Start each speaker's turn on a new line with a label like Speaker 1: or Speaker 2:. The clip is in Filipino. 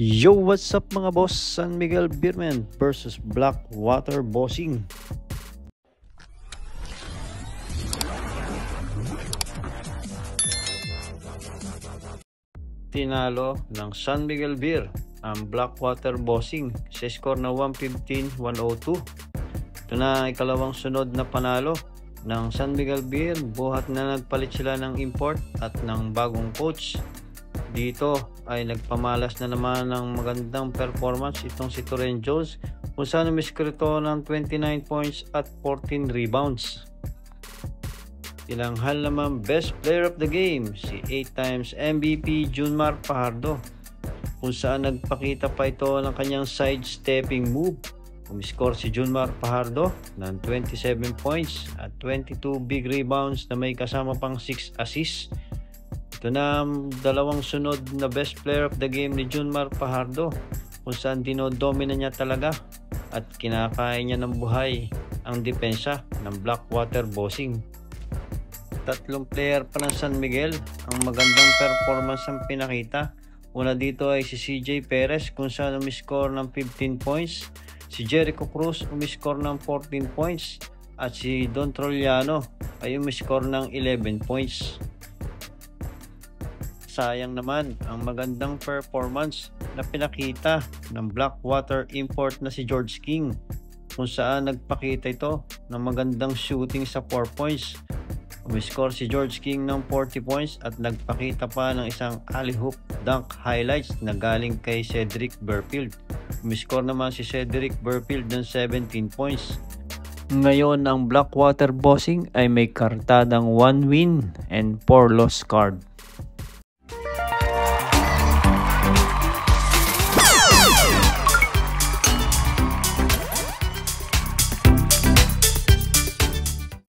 Speaker 1: Yo, what's up mga boss? San Miguel Beerman versus Blackwater Bossing. Tinalo ng San Miguel Beer ang Blackwater Bossing sa score na 115-102. Ito na ikalawang sunod na panalo ng San Miguel Beer, buhat na nagpalit sila ng import at ng bagong coach. Dito ay nagpamalas na naman ng magandang performance itong si Torren Jones, kung saan umiskrito ng 29 points at 14 rebounds. Tinanghal naman best player of the game si 8 times MVP Junmar Fajardo, kung saan nagpakita pa ito ng kanyang sidestepping move. Umiscore si Junmar Fajardo ng 27 points at 22 big rebounds na may kasama pang 6 assists. Ito na ang dalawang sunod na best player of the game ni Junmar Fajardo, kung saan dinodomina niya talaga at kinakain niya ng buhay ang depensa ng Blackwater Bossing. Tatlong player pa ng San Miguel ang magandang performance ang pinakita. Una dito ay si CJ Perez, kung saan umiscore ng 15 points. Si Jericho Cruz umiscore ng 14 points at si Don Trollano ay umiscore ng 11 points. Sayang naman ang magandang performance na pinakita ng Blackwater import na si George King, kung saan nagpakita ito ng magandang shooting sa 4 points. Umiscore si George King ng 40 points at nagpakita pa ng isang alley-hoop dunk highlights na galing kay Cedric Burfield. Umiscore naman si Cedric Burfield ng 17 points. Ngayon ang Blackwater Bossing ay may kartadang 1 win and 4 loss card.